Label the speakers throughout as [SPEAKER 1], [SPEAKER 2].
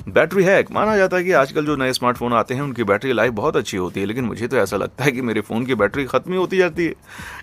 [SPEAKER 1] Battery hack माना जाता है कि आजकल जो नए स्मार्टफोन आते हैं उनकी बैटरी लाइफ बहुत अच्छी होती है, लेकिन मुझे तो ऐसा लगता है कि मेरे फ़ोन की बैटरी खत्म ही होती जाती है।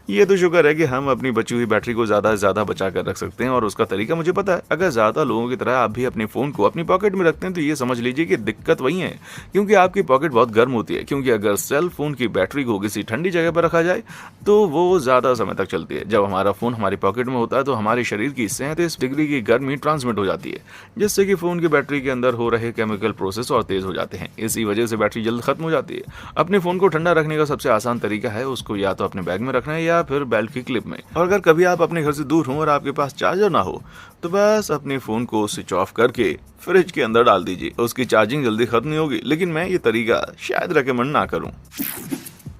[SPEAKER 1] ये तो शुक्र है कि हम अपनी बची हुई बैटरी को ज़्यादा से ज़्यादा बचा कर रख सकते हैं और उसका तरीका मुझे पता है। अगर ज़्यादा लोगों की तरह आप भी अपने फ़ोन को अपनी पॉकेट में रखते हैं तो ये समझ लीजिए कि दिक्कत वही है, क्योंकि आपकी पॉकेट बहुत गर्म होती है। क्योंकि अगर सेल फ़ोन की बैटरी को किसी ठंडी जगह पर रखा जाए तो वो ज़्यादा समय तक चलती है। जब हमारा फ़ोन हमारी पॉकेट में होता है तो हमारे शरीर की 37 डिग्री की गर्मी ट्रांसमिट हो जाती है, जिससे कि फ़ोन की बैटरी के अंदर हो रहे केमिकल प्रोसेस और तेज हो जाते हैं। इसी वजह से बैटरी जल्द खत्म हो जाती है। अपने फ़ोन को ठंडा रखने का सबसे आसान तरीका है उसको या तो अपने बैग में रखना है या फिर बेल्ट की क्लिप में। और अगर कभी आप अपने घर से दूर हों और आपके पास चार्जर ना हो तो बस अपने फ़ोन को स्विच ऑफ करके फ्रिज के अंदर डाल दीजिए। उसकी चार्जिंग जल्दी खत्म नहीं होगी, लेकिन मैं ये तरीका शायद रेकमेंड ना करूं।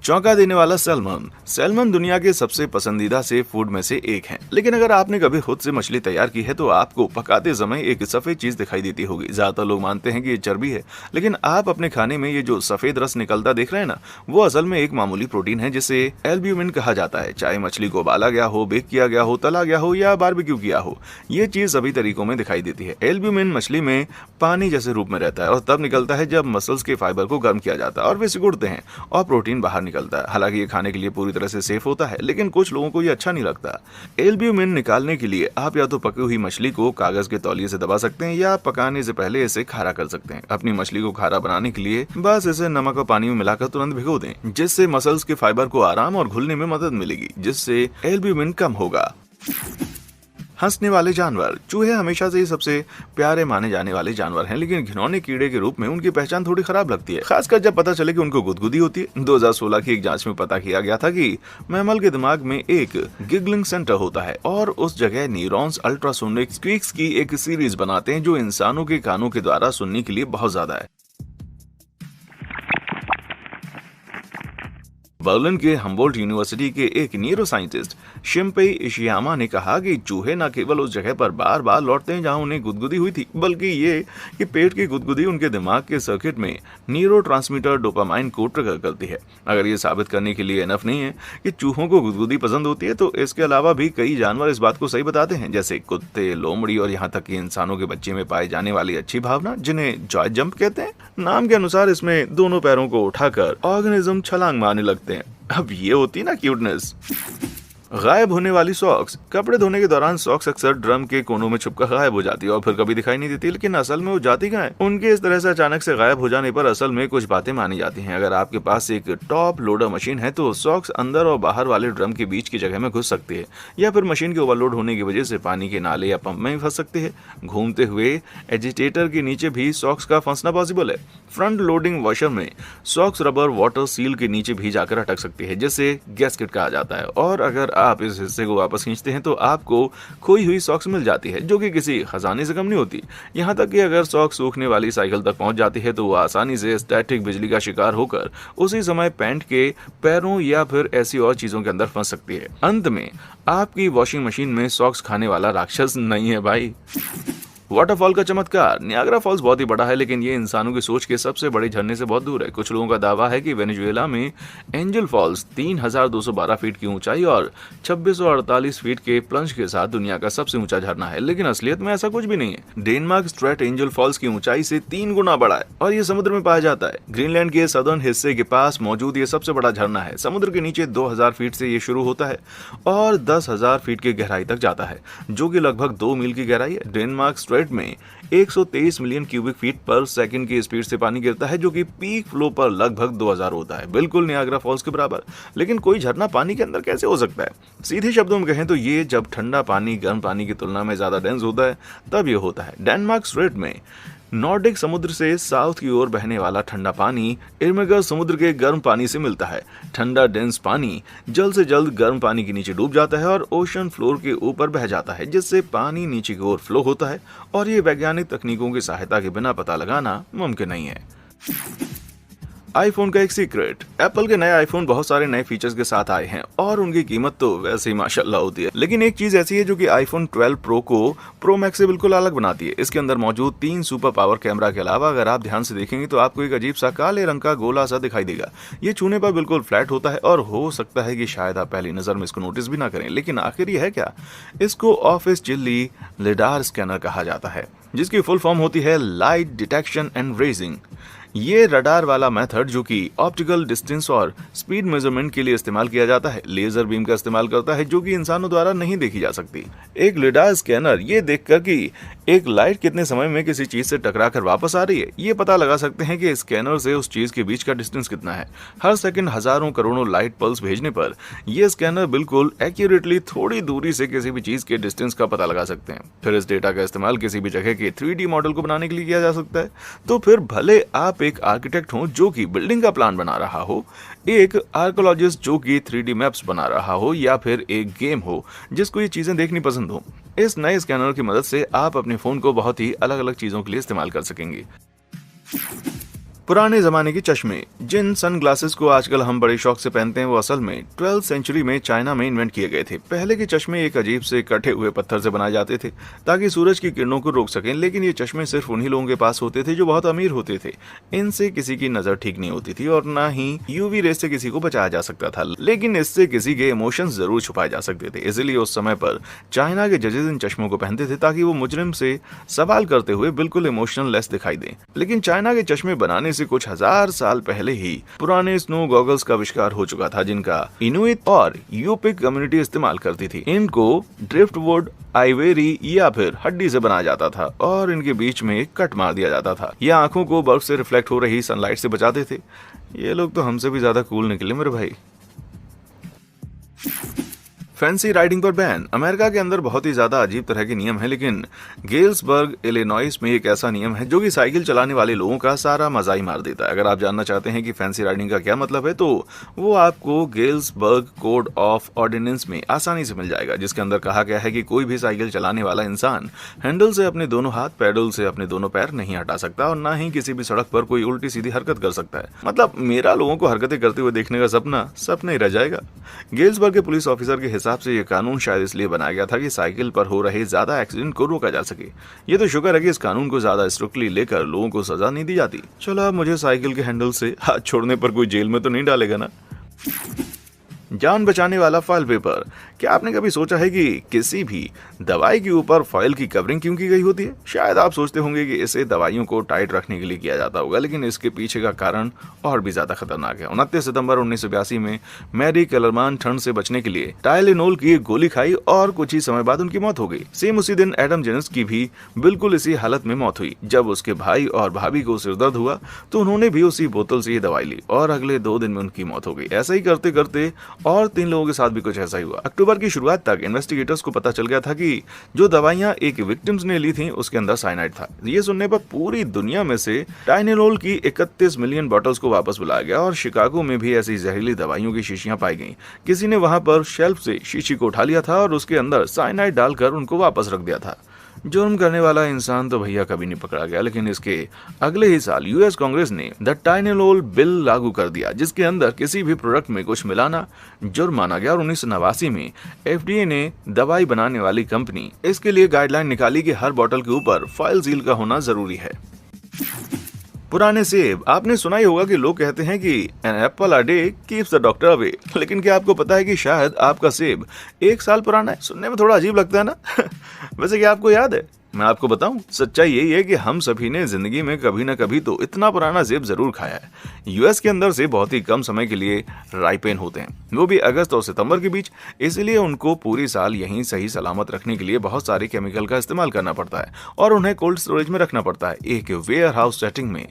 [SPEAKER 1] चौंका देने वाला सैल्मन। सैल्मन दुनिया के सबसे पसंदीदा से फूड में से एक है, लेकिन अगर आपने कभी खुद से मछली तैयार की है तो आपको पकाते समय एक सफेद चीज दिखाई देती होगी। ज्यादातर लोग मानते हैं कि ये चर्बी है, लेकिन आप अपने खाने में ये जो सफेद रस निकलता देख रहे हैं ना, वो असल में एक मामूली प्रोटीन है जिसे एल्ब्यूमिन कहा जाता है। चाहे मछली को उबाला गया हो, बेक किया गया हो, तला गया हो या बारबेक्यू किया हो, ये चीज सभी तरीकों में दिखाई देती है। एल्ब्यूमिन मछली में पानी जैसे रूप में रहता है और तब निकलता है जब मसल्स के फाइबर को गर्म किया जाता है और वे सिकुड़ते हैं और प्रोटीन बाहर निकलता है। हालांकि ये खाने के लिए पूरी तरह से सेफ होता है, लेकिन कुछ लोगों को ये अच्छा नहीं लगता। एल्ब्यूमिन निकालने के लिए आप या तो पकी हुई मछली को कागज के तौलिए से दबा सकते हैं या पकाने से पहले इसे खारा कर सकते हैं। अपनी मछली को खारा बनाने के लिए बस इसे नमक और पानी में मिलाकर तुरंत भिगो दें, जिससे मसल्स के फाइबर को आराम और घुलने में मदद मिलेगी, जिससे एल्ब्यूमिन कम होगा। हंसने वाले जानवर। चूहे हमेशा से ही सबसे प्यारे माने जाने वाले जानवर हैं, लेकिन घिनौने कीड़े के रूप में उनकी पहचान थोड़ी खराब लगती है, खासकर जब पता चले कि उनको गुदगुदी होती है। 2016 की एक जांच में पता किया गया था कि मैमल के दिमाग में एक गिगलिंग सेंटर होता है और उस जगह न्यूरॉन्स अल्ट्रासोनिक स्क्वीक्स की एक सीरीज बनाते हैं जो इंसानों के कानों के द्वारा सुनने के लिए बहुत ज्यादा है। बर्लिन के हम्बोल्ट यूनिवर्सिटी के एक न्यूरो साइंटिस्ट शिम्पेई इशियामा ने कहा कि चूहे न केवल उस जगह पर बार बार लौटते हैं जहां उन्हें गुदगुदी हुई थी, बल्कि ये कि पेट की गुदगुदी उनके दिमाग के सर्किट में न्यूरोट्रांसमीटर डोपामाइन को ट्रिगर करती है। अगर ये साबित करने के लिए एनफ नहीं है कि चूहों को गुदगुदी पसंद होती है, तो इसके अलावा भी कई जानवर इस बात को सही बताते हैं, जैसे कुत्ते, लोमड़ी और यहाँ तक कि इंसानों के बच्चे में पाई जाने वाली अच्छी भावना, जिन्हें जॉय जंप कहते हैं। नाम के अनुसार इसमें दोनों पैरों को उठाकर ऑर्गेनिज्म छलांग मारने लगते हैं। अब ये होती ना क्यूटनेस। गायब होने वाली सॉक्स। कपड़े धोने के दौरान सॉक्स अक्सर ड्रम के कोनों में छुपकर गायब हो जाती है और फिर कभी दिखाई नहीं देती, लेकिन असल में वो जाती कहाँ है? उनके इस तरह से अचानक से गायब हो जाने पर असल में कुछ बातें मानी जाती हैं। अगर आपके पास एक टॉप लोडर मशीन है तो सॉक्स अंदर और बाहर वाले ड्रम के बीच की जगह में घुस सकती है, या फिर मशीन के ओवरलोड होने की वजह से पानी के नाले या पंप में फंस सकती है। घूमते हुए एजिटेटर के नीचे भी सॉक्स का फंसना पॉसिबल है। फ्रंट लोडिंग वॉशर में सॉक्स रबर वाटर सील के नीचे भी जाकर अटक सकती है, जिसे गैस्केट कहा जाता है। और अगर आप इस हिस्से को वापस खींचते हैं तो आपको खोई हुई सॉक्स मिल जाती है, जो कि किसी खजाने से कम नहीं होती। यहाँ तक कि अगर सॉक्स सूखने वाली साइकिल तक पहुंच जाती है तो वो आसानी से स्टैटिक बिजली का शिकार होकर उसी समय पैंट के पैरों या फिर ऐसी और चीजों के अंदर फंस सकती है। अंत में आपकी वॉशिंग मशीन में सॉक्स खाने वाला राक्षस नहीं है भाई। वाटरफॉल का चमत्कार। नियाग्रा फॉल्स बहुत ही बड़ा है, लेकिन ये इंसानों की सोच के सबसे बड़े झरने से बहुत दूर है। कुछ लोगों का दावा है कि वेनेजुएला में एंजल फॉल्स 3212 फीट की ऊंचाई और 2648 फीट के प्लंज के साथ दुनिया का सबसे ऊंचा झरना है, लेकिन असलियत में ऐसा कुछ भी नहीं है। डेनमार्क स्ट्रेट एंजल फॉल्स की ऊंचाई से 3 गुना बड़ा है और ये समुद्र में पाया जाता है। ग्रीनलैंड के सदर्न हिस्से के पास मौजूद ये सबसे बड़ा झरना है। समुद्र के नीचे 2000 फीट से ये शुरू होता है और 10,000 फीट की गहराई तक जाता है, जो कि लगभग 2 मील की गहराई है। डेनमार्क स्ट्रेट में 123 मिलियन क्यूबिक फीट पर सेकंड की स्पीड से पानी गिरता है, जो कि पीक फ्लो पर लगभग 2000 होता है, बिल्कुल नियाग्रा फॉल्स के बराबर। लेकिन कोई झरना पानी के अंदर कैसे हो सकता है? सीधे शब्दों में कहें तो ये जब ठंडा पानी गर्म पानी की तुलना में ज्यादा डेंस होता है तब ये होता है। डेनमार्क स्ट्रेट में नॉर्डिक समुद्र से साउथ की ओर बहने वाला ठंडा पानी इर्मेगर समुद्र के गर्म पानी से मिलता है। ठंडा डेंस पानी जल्द से जल्द गर्म पानी के नीचे डूब जाता है और ओशन फ्लोर के ऊपर बह जाता है, जिससे पानी नीचे की ओर फ्लो होता है, और ये वैज्ञानिक तकनीकों की सहायता के बिना पता लगाना मुमकिन नहीं है। आईफोन का एक सीक्रेट। एप्पल के नए आईफोन बहुत सारे नए फीचर्स के साथ आए हैं और उनकी कीमत तो वैसे ही माशाल्लाह होती है, लेकिन एक चीज ऐसी है जो कि आईफोन 12 प्रो को प्रो मैक्स से बिल्कुल अलग बनाती है। इसके अंदर मौजूद 3 सुपर पावर कैमरा के अलावा अगर आप ध्यान से देखेंगे तो आपको एक अजीब सा काले रंग का गोला सा दिखाई देगा। ये छूने पर बिल्कुल फ्लैट होता है और हो सकता है कि शायद आप पहली नजर में इसको नोटिस भी ना करें, लेकिन आखिर ये है क्या? इसको ऑफिस चिल्ली लिडार स्कैनर कहा जाता है, जिसकी फुल फॉर्म होती है लाइट डिटेक्शन एंड रेजिंग। ये रडार वाला मेथड जो कि ऑप्टिकल डिस्टेंस और स्पीड मेजरमेंट के लिए इस्तेमाल किया जाता है, लेजर बीम का इस्तेमाल करता है जो कि इंसानों द्वारा नहीं देखी जा सकती। एक लिडार स्कैनर ये देखकर कि एक लाइट कितने समय में किसी चीज से टकरा कर वापस आ रही है, ये पता लगा सकते हैं कि स्कैनर से उस चीज के बीच का डिस्टेंस कितना है। हर सेकंड हजारों करोड़ों लाइट पल्स भेजने पर यह स्कैनर बिल्कुल एक्यूरेटली थोड़ी दूरी से किसी भी चीज के डिस्टेंस का पता लगा सकते हैं। फिर इस डेटा का इस्तेमाल किसी भी जगह के 3D मॉडल को बनाने के लिए किया जा सकता है। तो फिर भले आप एक आर्किटेक्ट हो जो कि बिल्डिंग का प्लान बना रहा हो, एक आर्कोलॉजिस्ट जो कि 3D मैप्स बना रहा हो, या फिर एक गेम हो जिसको ये चीजें देखनी पसंद हो, इस नए स्कैनर की मदद से आप अपने फोन को बहुत ही अलग अलग चीजों के लिए इस्तेमाल कर सकेंगे। पुराने जमाने के चश्मे। जिन सनग्लासेस को आजकल हम बड़े शौक से पहनते हैं वो असल में 12वीं सेंचुरी में चाइना में इन्वेंट किए गए थे। पहले के चश्मे एक अजीब से कटे हुए पत्थर से बनाए जाते थे ताकि सूरज की किरणों को रोक सकें, लेकिन ये चश्मे सिर्फ उन्हीं लोगों के पास होते थे जो बहुत अमीर होते थे। इनसे किसी की नजर ठीक नहीं होती थी और ना ही यूवी रेस से किसी को बचाया जा सकता था, लेकिन इससे किसी के इमोशंस जरूर छुपाए जा सकते थे। इसलिए उस समय पर चाइना के जजेस इन चश्मों को पहनते थे ताकि वो मुजरिम से सवाल करते हुए बिल्कुल इमोशनल लेस दिखाई दें। लेकिन चाइना के चश्मे बनाने से कुछ हजार साल पहले ही पुराने स्नो गॉगल्स का आविष्कार हो चुका था, जिनका इनुइट और यूपिक कम्युनिटी इस्तेमाल करती थी। इनको ड्रिफ्टवुड, आइवेरी या फिर हड्डी से बनाया जाता था और इनके बीच में एक कट मार दिया जाता था। ये आंखों को बर्फ से रिफ्लेक्ट हो रही सनलाइट से बचाते थे। ये लोग तो हमसे भी ज्यादा कूल निकले मेरे भाई। फैंसी राइडिंग पर बैन। अमेरिका के अंदर बहुत ही ज्यादा अजीब तरह के नियम है, लेकिन गेल्सबर्ग इलिनॉइस में एक ऐसा नियम है जो कि साइकिल चलाने वाले लोगों का सारा मजा ही मार देता है। अगर आप जानना चाहते हैं कि फैंसी राइडिंग का क्या मतलब है तो वो आपको गेल्सबर्ग कोड ऑफ ऑर्डिनेंस में आसानी से मिल जाएगा, जिसके अंदर कहा गया है कि कोई भी साइकिल चलाने वाला इंसान हैंडल से अपने दोनों हाथ, पैडल से अपने दोनों पैर नहीं हटा सकता और ना ही किसी भी सड़क पर कोई उल्टी सीधी हरकत कर सकता है। मतलब मेरा लोगों को हरकतें करते हुए देखने का सपना ही रह जाएगा। गेल्सबर्ग के पुलिस ऑफिसर के हिसाब से यह कानून शायद इसलिए बनाया गया था कि साइकिल पर हो रहे ज्यादा एक्सीडेंट को रोका जा सके। ये तो शुक्र है कि इस कानून को ज्यादा स्ट्रिक्टली लेकर लोगों को सजा नहीं दी जाती। चलो अब मुझे साइकिल के हैंडल से हाथ छोड़ने पर कोई जेल में तो नहीं डालेगा ना। जान बचाने वाला फॉइल पेपर। क्या आपने कभी सोचा है कि किसी भी दवाई के ऊपर फॉइल की कवरिंग क्यों की गई होती है? शायद आप सोचते होंगे कि इसे दवाइयों को टाइट रखने के लिए किया जाता होगा, लेकिन इसके पीछे का कारण और भी ज्यादा खतरनाक है। 29 सितंबर 1982 में मैरी केलरमान ठंड से बचने के लिए टाइलेनोल की एक गोली खाई और कुछ ही समय बाद उनकी मौत हो गई। सेम उसी दिन एडम जेनिस की भी बिल्कुल इसी हालत में मौत हुई। जब उसके भाई और भाभी को सिरदर्द हुआ तो उन्होंने भी उसी बोतल से ये दवाई ली और अगले 2 दिन में उनकी मौत हो गई। ऐसा ही करते करते और 3 लोगों के साथ भी कुछ ऐसा ही हुआ। अक्टूबर की शुरुआत तक इन्वेस्टिगेटर्स को पता चल गया था कि जो दवाइयां एक विक्टिम्स ने ली थी उसके अंदर साइनाइड था। ये सुनने पर पूरी दुनिया में से टाइलेनोल की 31 मिलियन बॉटल्स को वापस बुलाया गया और शिकागो में भी ऐसी जहरीली दवाइयों की शीशियां पाई गईं। किसी ने वहां पर शेल्फ से शीशी को उठा लिया था और उसके अंदर साइनाइड डालकर उनको वापस रख दिया था। जुर्म करने वाला इंसान तो भैया कभी नहीं पकड़ा गया, लेकिन इसके अगले ही साल यूएस कांग्रेस ने द टाइलेनोल बिल लागू कर दिया, जिसके अंदर किसी भी प्रोडक्ट में कुछ मिलाना जुर्म माना गया। और 1989 में एफडीए ने दवाई बनाने वाली कंपनी इसके लिए गाइडलाइन निकाली कि हर बोतल के ऊपर फॉइल सील का होना जरूरी है। पुराने सेब। आपने सुना ही होगा कि लोग कहते हैं कि an apple a day keeps the doctor away, लेकिन क्या आपको पता है कि शायद आपका सेब 1 साल पुराना है? सुनने में थोड़ा अजीब लगता है ना। वैसे क्या आपको याद है? मैं आपको बताऊं, सच्चाई यही है कि हम सभी ने जिंदगी में कभी ना कभी तो इतना पुराना सेब जरूर खाया है। यूएस के अंदर से बहुत ही कम समय के लिए राइपेन होते हैं, वो भी अगस्त और सितंबर के बीच, इसलिए उनको पूरी साल यहीं सही सलामत रखने के लिए बहुत सारे केमिकल का इस्तेमाल करना पड़ता है और उन्हें कोल्ड स्टोरेज में रखना पड़ता है। एक वेयर हाउस सेटिंग में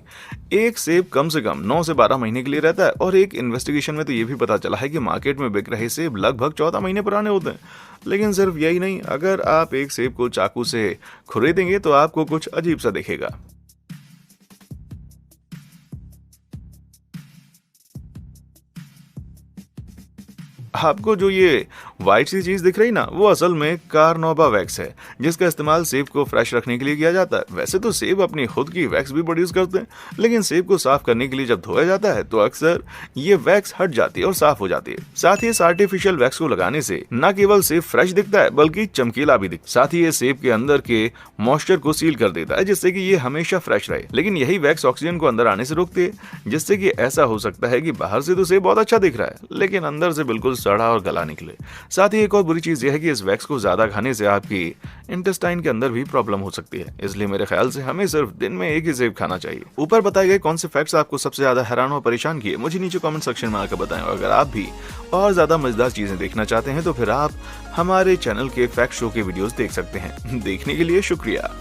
[SPEAKER 1] एक सेब कम से कम 9 से 12 महीने के लिए रहता है और एक इन्वेस्टिगेशन में तो ये भी पता चला है कि मार्केट में बिक रहे सेब लगभग 14 महीने पुराने होते हैं। लेकिन सिर्फ यही नहीं, अगर आप एक सेब को चाकू से खुरेदेंगे तो आपको कुछ अजीब सा दिखेगा। आपको जो ये व्हाइट सी चीज दिख रही ना, वो असल में कार्नोबा वैक्स है, जिसका इस्तेमाल सेब को फ्रेश रखने के लिए किया जाता है। वैसे तो सेब अपनी खुद की वैक्स भी प्रोड्यूस करते हैं, लेकिन सेब को साफ करने के लिए जब धोया जाता है तो अक्सर ये वैक्स हट जाती है और साफ हो जाती है। साथ ही इस आर्टिफिशियल वैक्स को लगाने से न केवल सेब फ्रेश दिखता है बल्कि चमकीला भी दिखता है। साथ ही ये सेब के अंदर के मॉइस्चर को सील कर देता है, जिससे कि ये हमेशा फ्रेश रहे। लेकिन यही वैक्स ऑक्सीजन को अंदर आने से रोकती है, जिससे कि ऐसा हो सकता है कि बाहर से तो सेब बहुत अच्छा दिख रहा है लेकिन अंदर से बिल्कुल सड़ा और गला निकले। साथ ही एक और बुरी चीज यह है कि इस वैक्स को ज्यादा खाने से आपकी इंटेस्टाइन के अंदर भी प्रॉब्लम हो सकती है। इसलिए मेरे ख्याल से हमें सिर्फ दिन में एक ही सेब खाना चाहिए। ऊपर बताए गए कौन से फैक्ट्स आपको सबसे ज्यादा हैरान और परेशान किए, मुझे नीचे कमेंट सेक्शन में आकर बताएं। और अगर आप भी और ज्यादा मजेदार चीजें देखना चाहते हैं तो फिर आप हमारे चैनल के फैक्ट शो के वीडियोस देख सकते हैं। देखने के लिए शुक्रिया।